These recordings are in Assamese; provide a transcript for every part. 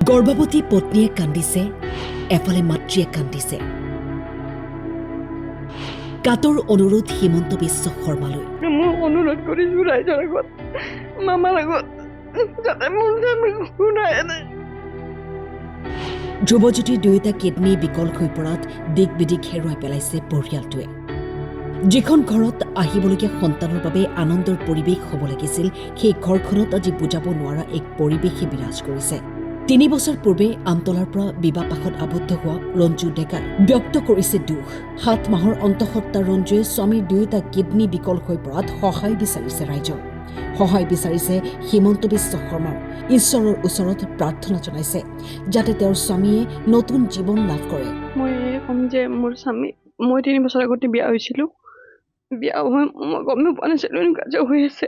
গৰ্ভৱতী পত্নীয়ে কান্দিছে, এফালে মাতৃয়ে কান্দিছে। কাতৰ অনুৰোধ হিমন্ত বিশ্ব শৰ্মালৈ। মই অনুৰোধ কৰিছো ৰাইজৰ আগত, মামাৰ আগত, যাতে মোৰ স্বামী শুনাই নাই। ধ্ৰুৱজ্যোতিৰ দুয়োটা কিডনী বিকল হৈ পৰাত দিক বিদিক হেৰুৱাই পেলাইছে পৰিয়ালটোৱে। যিখন ঘৰত আহিবলগীয়া সন্তানৰ বাবে আনন্দৰ পৰিৱেশ হ'ব লাগিছিল, সেই ঘৰখনত আজি বুজাব নোৱাৰা এক পৰিৱেশে বিৰাজ কৰিছে। 3 বছৰ পূৰ্বে আমতলাৰ পৰা বিবাহপাশত আবদ্ধ হোৱা ৰঞ্জু ডেকাই ব্যক্ত কৰিছে দুখ। 7 মাহৰ অন্তঃসত্ত্বা ৰঞ্জুৱে স্বামীৰ দুয়োটা কিডনী বিকল হৈ পৰাত সহায় বিচাৰিছে ৰাইজৰ। সহায় বিচাৰিছে হিমন্ত বিশ্ব শৰ্মাৰ। ঈশ্বৰৰ ওচৰত প্ৰাৰ্থনা জনাইছে যাতে তেওঁৰ স্বামীয়ে নতুন জীৱন লাভ কৰে। মই ক'ম যে মোৰ স্বামী, মই 3 বছৰ আগতে বিয়া হৈছিলোঁ। বিয়া হৈ মই গমেই পোৱা নাছিলোঁ এনেকুৱা যে হৈ আছে।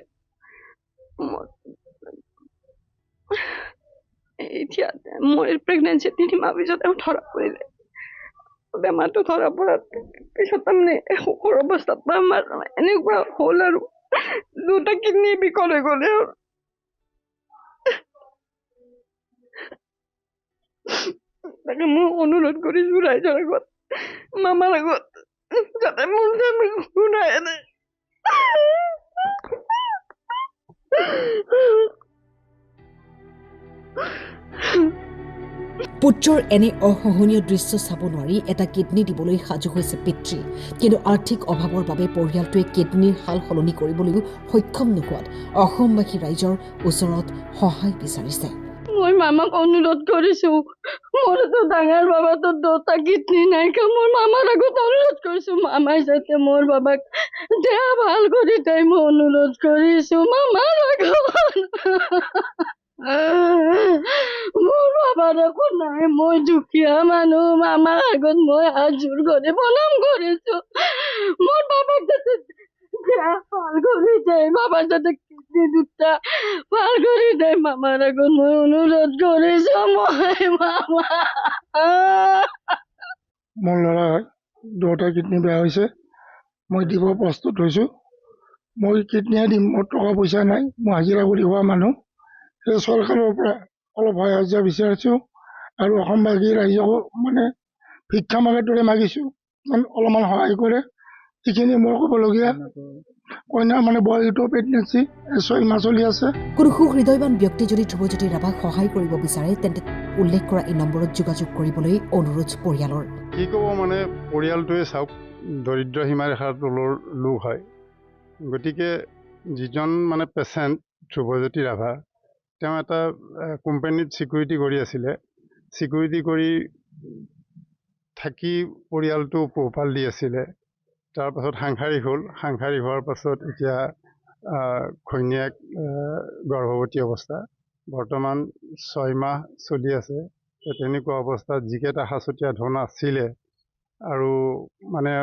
এতিয়া মোৰ প্ৰেগনেঞ্চি 3 মাহ পিছত ধৰা পৰিলে। বেমাৰটো ধৰা পৰাৰ পিছত তাৰমানে সুখৰ অৱস্থাত আমাৰ এনেকুৱা হ'ল আৰু দুটা কিডনী বিকল হৈ গ'লে আৰু। তাকে মই অনুৰোধ কৰিছো ৰাইজৰ আগত, মামাৰ আগত, যাতে মোৰ স্বামী শুনাই নাই। পুত্ৰৰ এনে অসহনীয় দৃশ্য চাব নোৱাৰি এটা কিডনী দিবলৈ সাজু হৈছে পিতৃ। কিন্তু আৰ্থিক অভাৱৰ বাবে পৰিয়ালটোৱে কিডনীৰ হাল সলনি কৰিবলৈও সক্ষম নোহোৱাত অসমবাসী ৰাইজৰ ওচৰত সহায় বিচাৰিছে। মই মামাক অনুৰোধ কৰিছো, মোৰতো ডাঙৰ বাবাতো 2টা কিডনী নাইকা, মোৰ মামাৰ আগত অনুৰোধ কৰিছো, মামাই যাতে মোৰ বাবাক দেহা ভাল কৰি তাই মই অনুৰোধ কৰিছো মামাৰ আগত। মোৰ বাবাৰ একো নাই, মই দুখীয়া মানুহ, মামাৰ আগত মই হাত জোৰ কৰি প্ৰণাম কৰিছো। মোৰ বাবাক যাতে দেহা ভাল কৰি যায়, বাবাৰ যাতে কিডনী 2টা ভাল কৰি দে, মামাৰ আগত মই অনুৰোধ কৰিছো। মই মামা, মোৰ ল'ৰাৰ 2টা কিডনী বেয়া হৈছে, মই দিব প্ৰস্তুত হৈছোঁ। মই কিডনীয়ে দিম, মোৰ টকা পইচা নাই, মই হাজিৰা কৰি খোৱা মানুহ। সেই চৰকাৰৰ পৰা অলপ সহায় সাহায্য বিচাৰিছোঁ আৰু অসমবাসী ৰাইজকো মানে ভিক্ষা মাগাৰ দৰে মাগিছোঁ, অলপমান সহায় কৰে। এইখিনি মোৰ ক'বলগীয়া। কইনাৰ মানে বয়সটো প্ৰেগনেঞ্চি 6 মাহ চলি আছে। কোনো সুহৃদয়বান ব্যক্তি যদি ধ্ৰুৱজ্যোতি ৰাভাক সহায় কৰিব বিচাৰে তেন্তে উল্লেখ কৰা এই নম্বৰত যোগাযোগ কৰিবলৈ অনুৰোধ পৰিয়ালৰ। কি ক'ব মানে, পৰিয়ালটোৱে চাওক, দৰিদ্ৰ সীমাৰেখাৰ তলৰ লোক হয়। গতিকে যিজন মানে পেচেণ্ট ধ্ৰুৱজ্যোতি ৰাভা, তেওঁ এটা কোম্পানীত ছিকিউৰিটি কৰি আছিলে। ছিকিউৰিটি কৰি থাকি পৰিয়ালটো পোহপাল দি আছিলে। তাৰপাছত সাংসাৰিক হ'ল। সাংসাৰিক হোৱাৰ পাছত এতিয়া ঘৈণীয়েক গৰ্ভৱতী অৱস্থা, বৰ্তমান 6 মাহ চলি আছে। তেনেকুৱা অৱস্থাত যিকেইটা সাঁচতীয়া ধন আছিলে আৰু মানে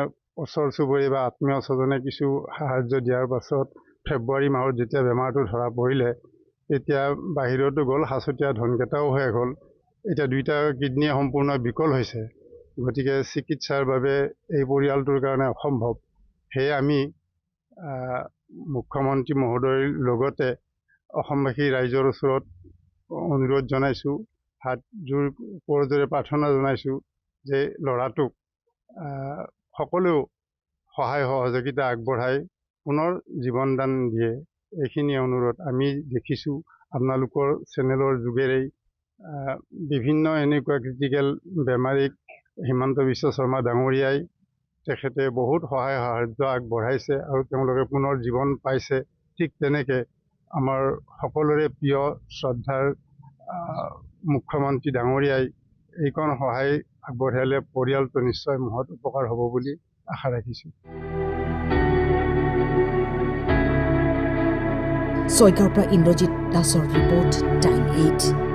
ওচৰ চুবুৰী বা আত্মীয় স্বজনে কিছু সাহাৰ্য দিয়াৰ পাছত ফেব্ৰুৱাৰী মাহত যেতিয়া বেমাৰটো ধৰা পৰিলে, তেতিয়া বাহিৰতো গ'ল, সাঁচতীয়া ধনকেইটাও শেষ হ'ল। এতিয়া 2টা কিডনীয়ে সম্পূৰ্ণ বিকল হৈছে। গতিকে চিকিৎসাৰ বাবে এই পৰিয়ালটোৰ কাৰণে অসম্ভৱ। সেয়ে আমি মুখ্যমন্ত্ৰী মহোদয়ৰ লগতে অসমবাসী ৰাইজৰ ওচৰত অনুৰোধ জনাইছোঁ, হাতযোৰ কৰজোৰে প্ৰাৰ্থনা জনাইছোঁ যে ল'ৰাটোক সকলো সহায় সহযোগিতা আগবঢ়াই পুনৰ জীৱনদান দিয়ে। এইখিনি অনুৰোধ আমি দেখিছোঁ আপোনালোকৰ চেনেলৰ যোগেৰেই। বিভিন্ন এনেকুৱা ক্ৰিটিকেল বেমাৰীক হিমন্ত বিশ্ব শৰ্মা ডাঙৰীয়াই তেখেতে বহুত সহায় সাহাৰ্য আগবঢ়াইছে আৰু তেওঁলোকে পুনৰ জীৱন পাইছে। ঠিক তেনেকৈ আমাৰ সকলোৰে প্ৰিয় শ্ৰদ্ধাৰ মুখ্যমন্ত্ৰী ডাঙৰীয়াই এইকণ সহায় আগবঢ়ালে পৰিয়ালটো নিশ্চয় মহৎ উপকাৰ হ'ব বুলি আশা ৰাখিছোঁ। ছয়গাঁৱৰ পৰা ইন্দ্ৰজিৎ দাসৰ ৰিপৰ্ট, টাইম 8।